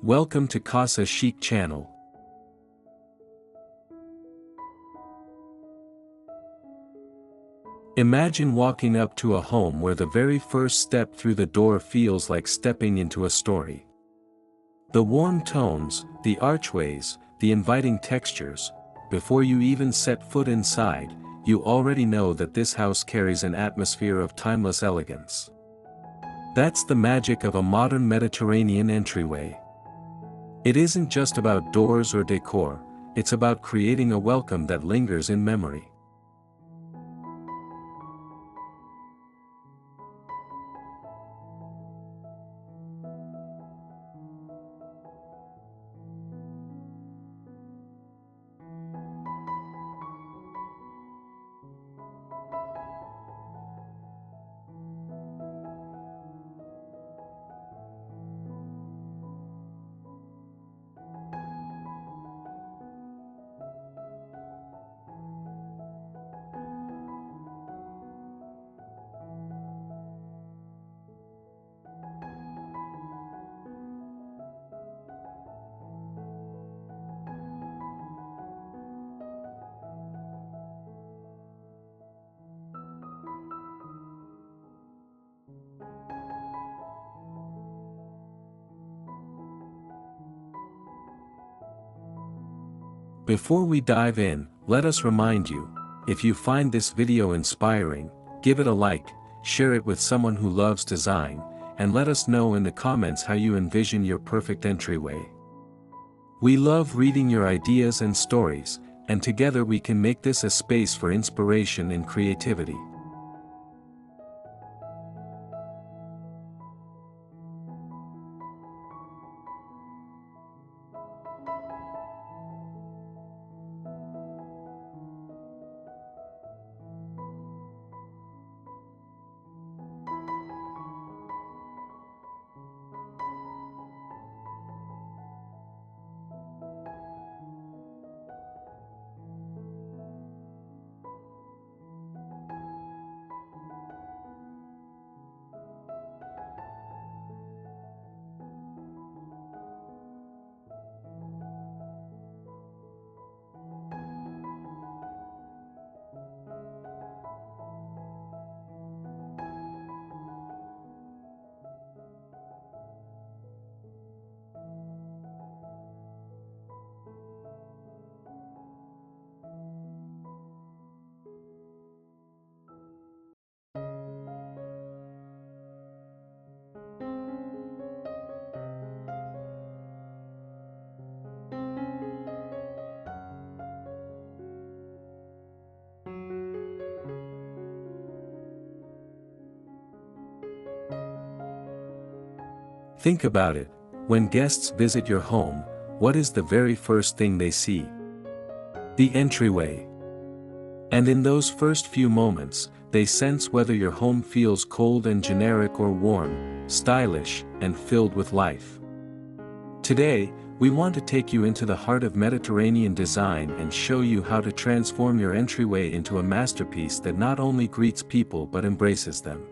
Welcome to Casa Chic channel. Imagine walking up to a home where the very first step through the door feels like stepping into a story. The warm tones, the archways, the inviting textures, before you even set foot inside, you already know that this house carries an atmosphere of timeless elegance. That's the magic of a modern Mediterranean entryway. It isn't just about doors or decor, it's about creating a welcome that lingers in memory. Before we dive in, let us remind you, if you find this video inspiring, give it a like, share it with someone who loves design, and let us know in the comments how you envision your perfect entryway. We love reading your ideas and stories, and together we can make this a space for inspiration and creativity. Think about it, when guests visit your home, what is the very first thing they see? The entryway. And in those first few moments, they sense whether your home feels cold and generic or warm, stylish, and filled with life. Today, we want to take you into the heart of Mediterranean design and show you how to transform your entryway into a masterpiece that not only greets people but embraces them.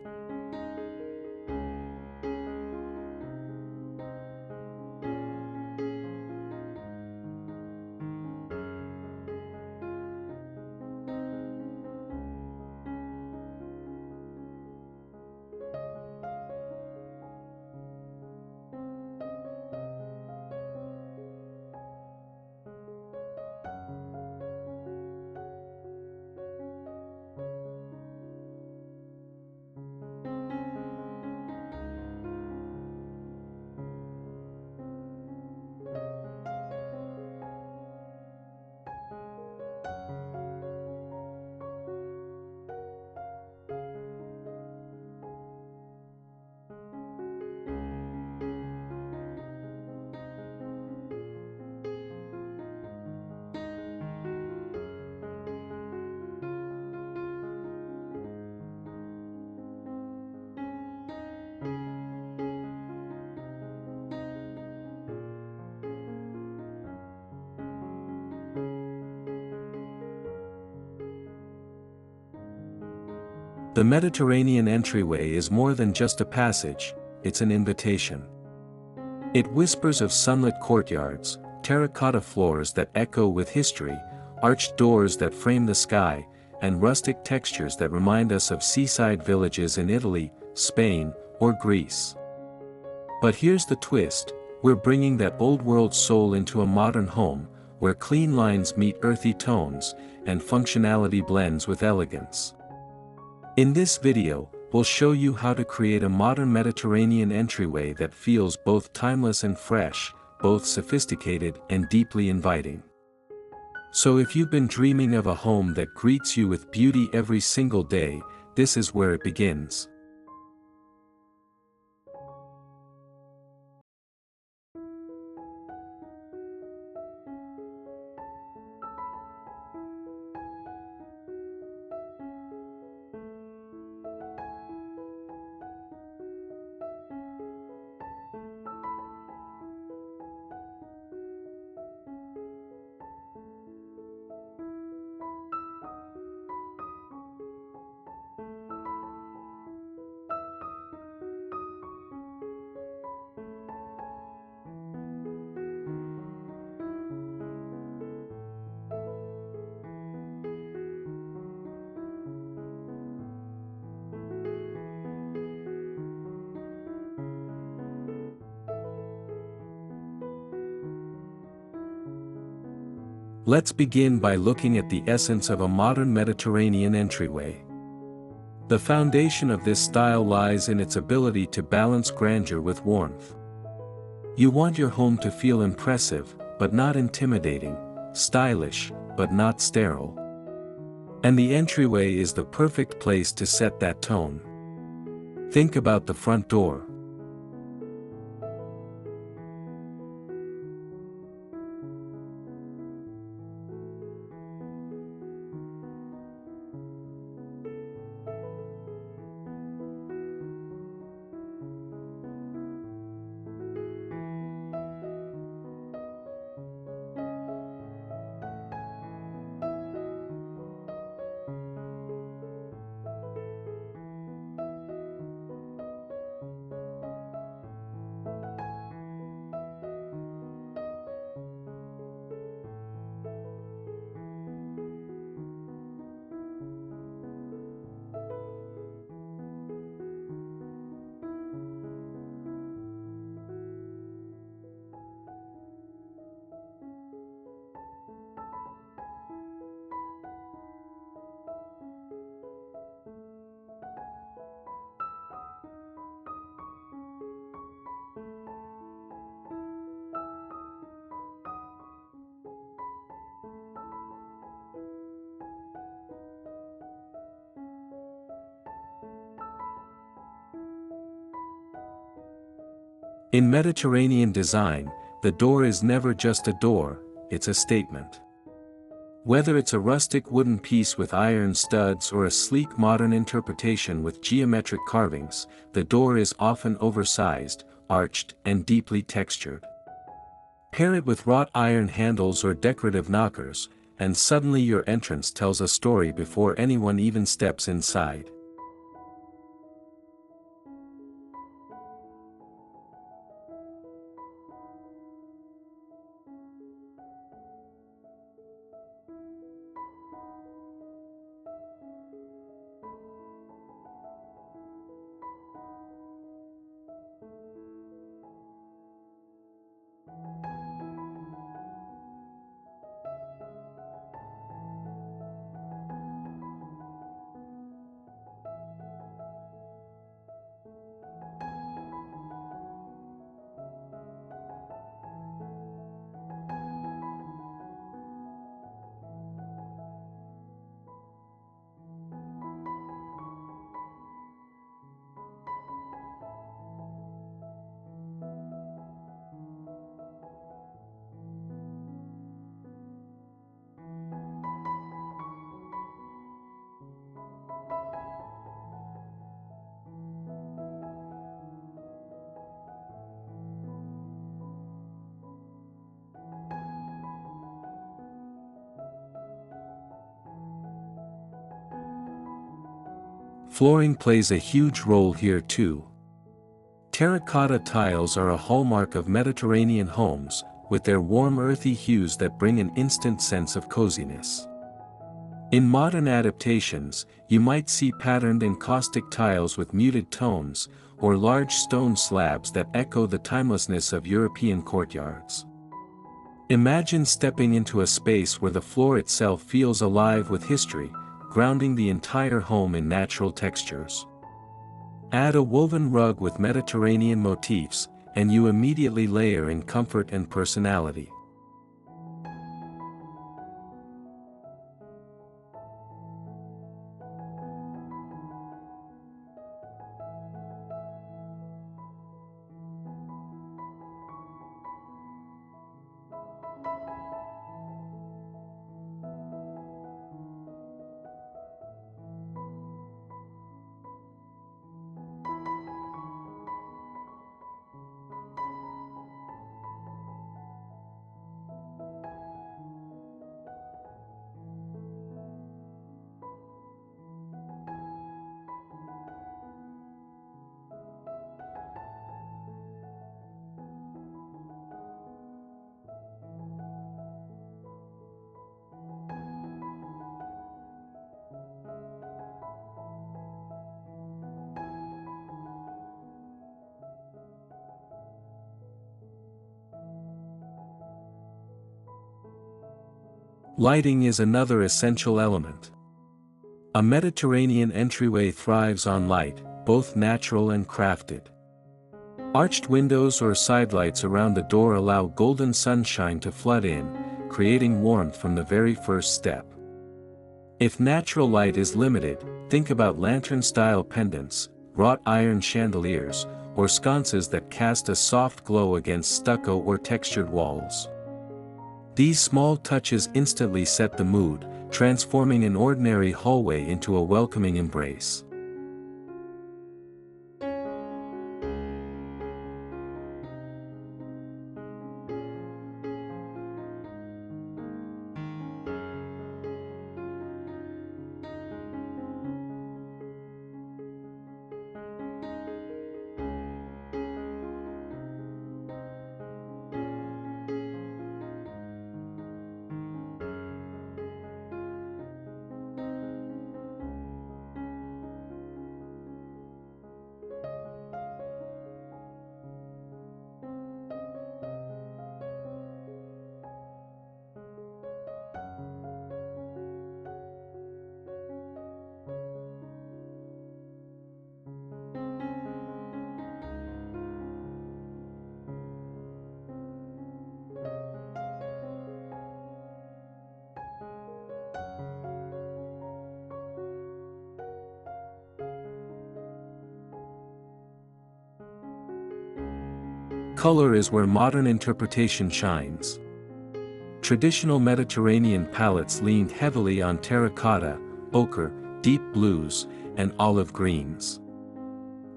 The Mediterranean entryway is more than just a passage, it's an invitation. It whispers of sunlit courtyards, terracotta floors that echo with history, arched doors that frame the sky, and rustic textures that remind us of seaside villages in Italy, Spain, or Greece. But here's the twist: we're bringing that old-world soul into a modern home, where clean lines meet earthy tones, and functionality blends with elegance. In this video, we'll show you how to create a modern Mediterranean entryway that feels both timeless and fresh, both sophisticated and deeply inviting. So if you've been dreaming of a home that greets you with beauty every single day, this is where it begins. Let's begin by looking at the essence of a modern Mediterranean entryway. The foundation of this style lies in its ability to balance grandeur with warmth. You want your home to feel impressive, but not intimidating, stylish, but not sterile. And the entryway is the perfect place to set that tone. Think about the front door. In Mediterranean design, the door is never just a door, it's a statement. Whether it's a rustic wooden piece with iron studs or a sleek modern interpretation with geometric carvings, the door is often oversized, arched, and deeply textured. Pair it with wrought iron handles or decorative knockers, and suddenly your entrance tells a story before anyone even steps inside. Flooring plays a huge role here too. Terracotta tiles are a hallmark of Mediterranean homes, with their warm earthy hues that bring an instant sense of coziness. In modern adaptations, you might see patterned encaustic tiles with muted tones, or large stone slabs that echo the timelessness of European courtyards. Imagine stepping into a space where the floor itself feels alive with history, grounding the entire home in natural textures. Add a woven rug with Mediterranean motifs, and you immediately layer in comfort and personality. Lighting is another essential element. A Mediterranean entryway thrives on light, both natural and crafted. Arched windows or sidelights around the door allow golden sunshine to flood in, creating warmth from the very first step. If natural light is limited, think about lantern-style pendants, wrought iron chandeliers, or sconces that cast a soft glow against stucco or textured walls. These small touches instantly set the mood, transforming an ordinary hallway into a welcoming embrace. Color is where modern interpretation shines. Traditional Mediterranean palettes leaned heavily on terracotta, ochre, deep blues, and olive greens.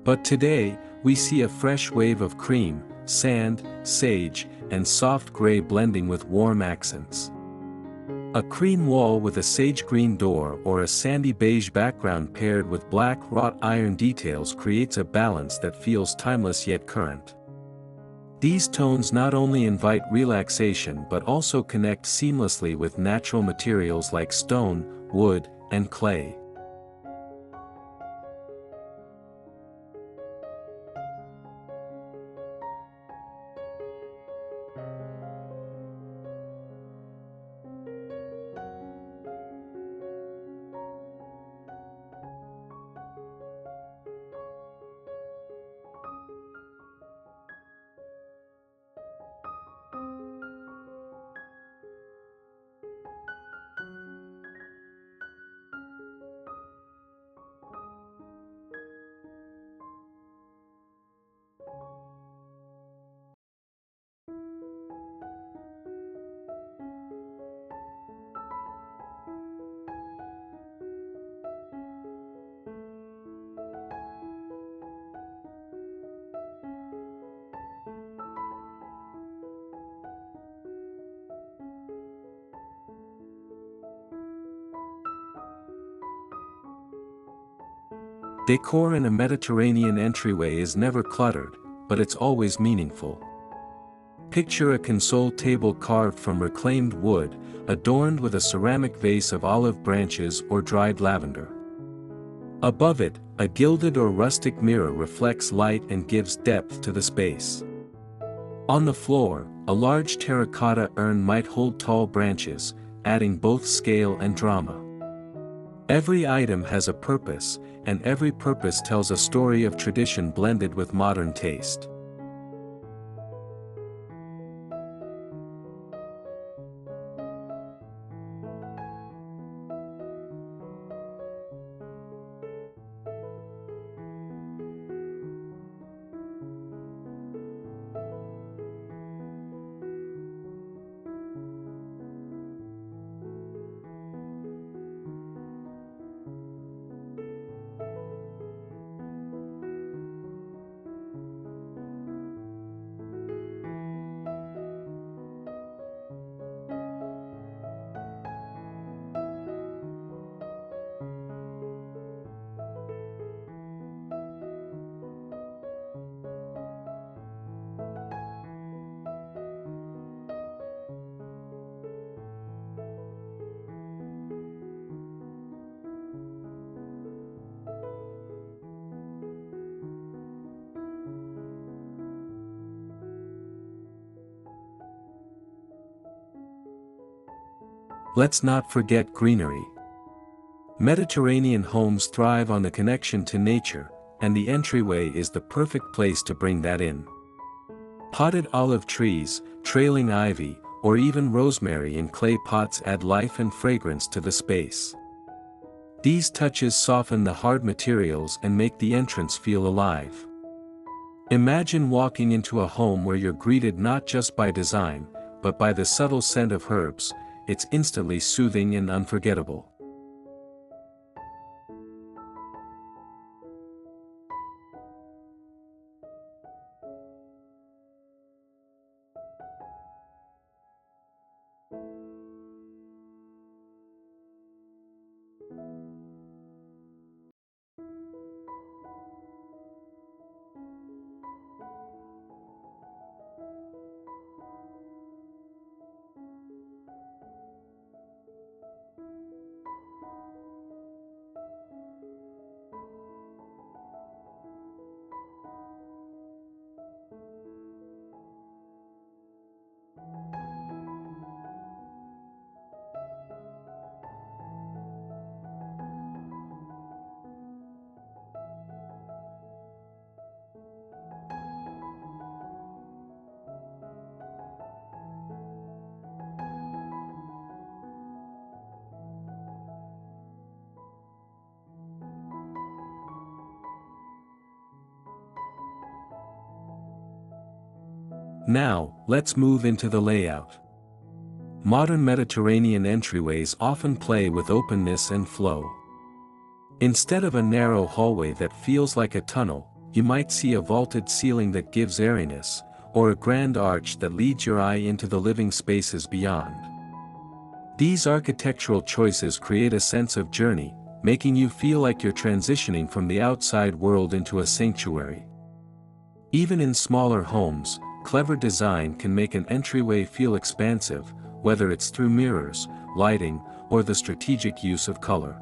But today, we see a fresh wave of cream, sand, sage, and soft gray blending with warm accents. A cream wall with a sage green door or a sandy beige background paired with black wrought iron details creates a balance that feels timeless yet current. These tones not only invite relaxation but also connect seamlessly with natural materials like stone, wood, and clay. Decor in a Mediterranean entryway is never cluttered, but it's always meaningful. Picture a console table carved from reclaimed wood, adorned with a ceramic vase of olive branches or dried lavender. Above it, a gilded or rustic mirror reflects light and gives depth to the space. On the floor, a large terracotta urn might hold tall branches, adding both scale and drama. Every item has a purpose, and every purpose tells a story of tradition blended with modern taste. Let's not forget greenery. Mediterranean homes thrive on the connection to nature, and the entryway is the perfect place to bring that in. Potted olive trees, trailing ivy, or even rosemary in clay pots add life and fragrance to the space. These touches soften the hard materials and make the entrance feel alive. Imagine walking into a home where you're greeted not just by design, but by the subtle scent of herbs. It's instantly soothing and unforgettable. Now, let's move into the layout. Modern Mediterranean entryways often play with openness and flow. Instead of a narrow hallway that feels like a tunnel, you might see a vaulted ceiling that gives airiness, or a grand arch that leads your eye into the living spaces beyond. These architectural choices create a sense of journey, making you feel like you're transitioning from the outside world into a sanctuary. Even in smaller homes, clever design can make an entryway feel expansive, whether it's through mirrors, lighting, or the strategic use of color.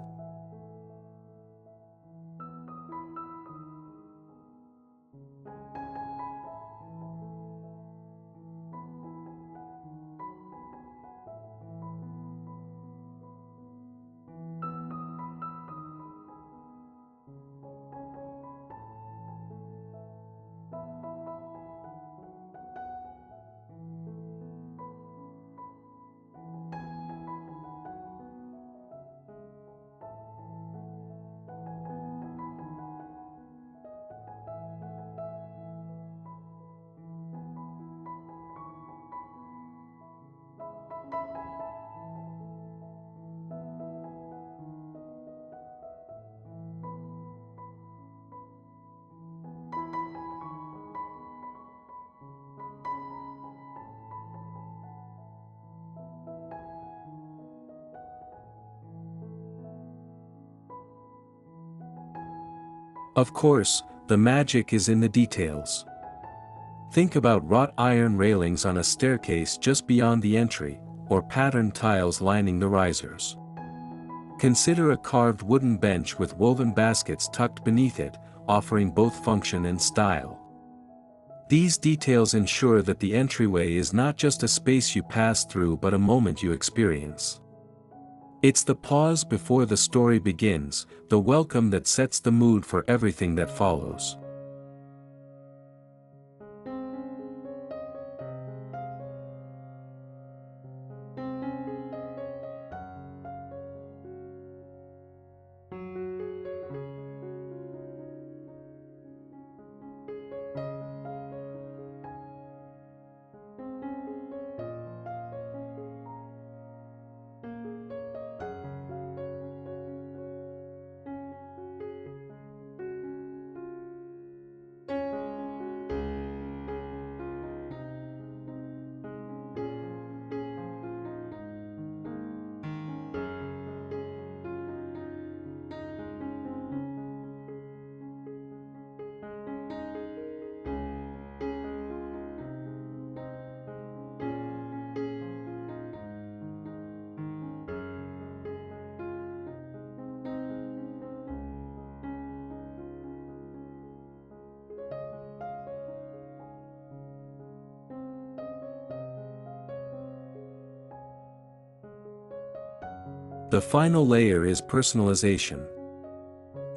Of course, the magic is in the details. Think about wrought iron railings on a staircase just beyond the entry, or patterned tiles lining the risers. Consider a carved wooden bench with woven baskets tucked beneath it, offering both function and style. These details ensure that the entryway is not just a space you pass through but a moment you experience. It's the pause before the story begins, the welcome that sets the mood for everything that follows. The final layer is personalization.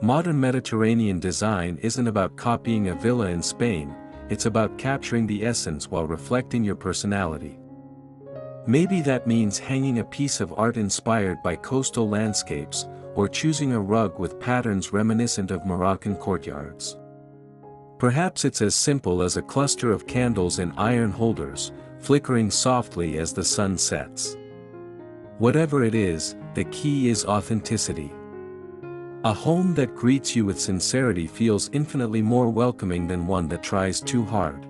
Modern Mediterranean design isn't about copying a villa in Spain, it's about capturing the essence while reflecting your personality. Maybe that means hanging a piece of art inspired by coastal landscapes, or choosing a rug with patterns reminiscent of Moroccan courtyards. Perhaps it's as simple as a cluster of candles in iron holders, flickering softly as the sun sets. Whatever it is, the key is authenticity. A home that greets you with sincerity feels infinitely more welcoming than one that tries too hard.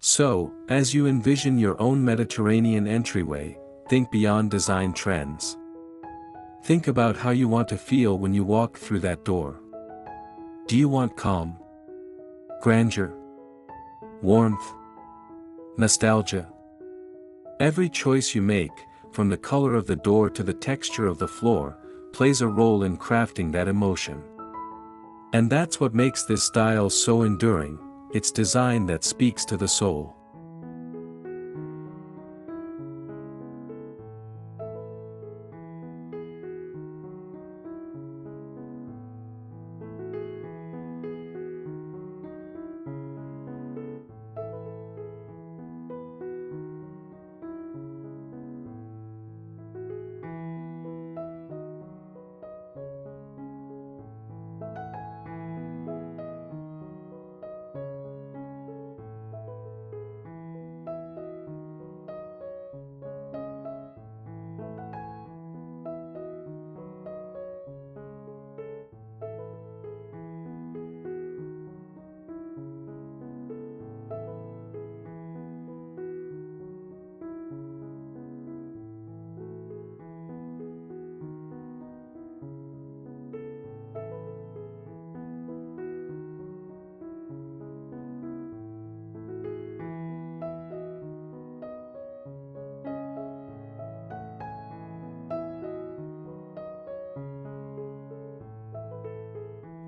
So, as you envision your own Mediterranean entryway, think beyond design trends. Think about how you want to feel when you walk through that door. Do you want calm, grandeur, warmth, nostalgia? Every choice you make, from the color of the door to the texture of the floor, plays a role in crafting that emotion. And that's what makes this style so enduring. It's design that speaks to the soul.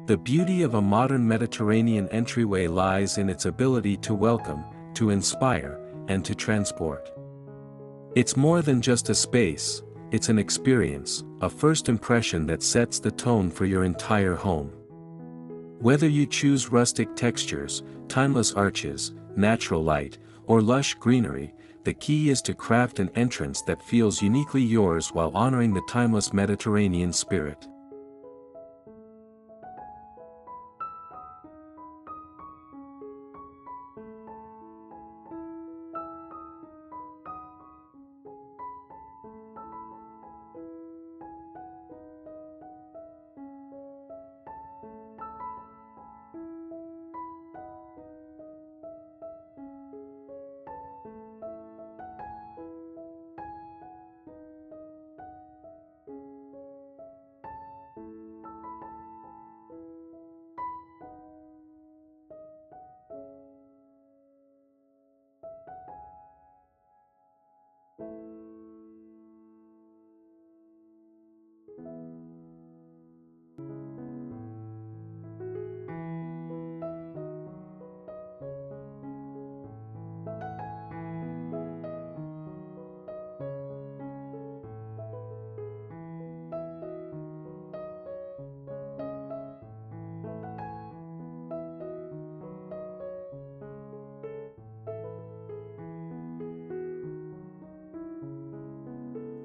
The beauty of a modern Mediterranean entryway lies in its ability to welcome, to inspire, and to transport. It's more than just a space, it's an experience, a first impression that sets the tone for your entire home. Whether you choose rustic textures, timeless arches, natural light, or lush greenery, the key is to craft an entrance that feels uniquely yours while honoring the timeless Mediterranean spirit.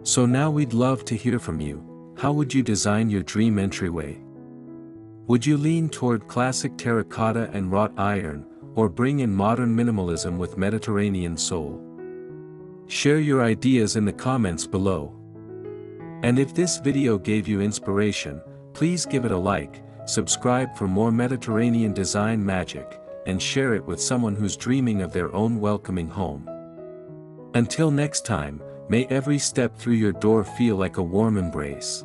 So now we'd love to hear from you. How would you design your dream entryway? Would you lean toward classic terracotta and wrought iron, or bring in modern minimalism with Mediterranean soul? Share your ideas in the comments below. And if this video gave you inspiration, please give it a like, subscribe for more Mediterranean design magic, and share it with someone who's dreaming of their own welcoming home. Until next time, may every step through your door feel like a warm embrace.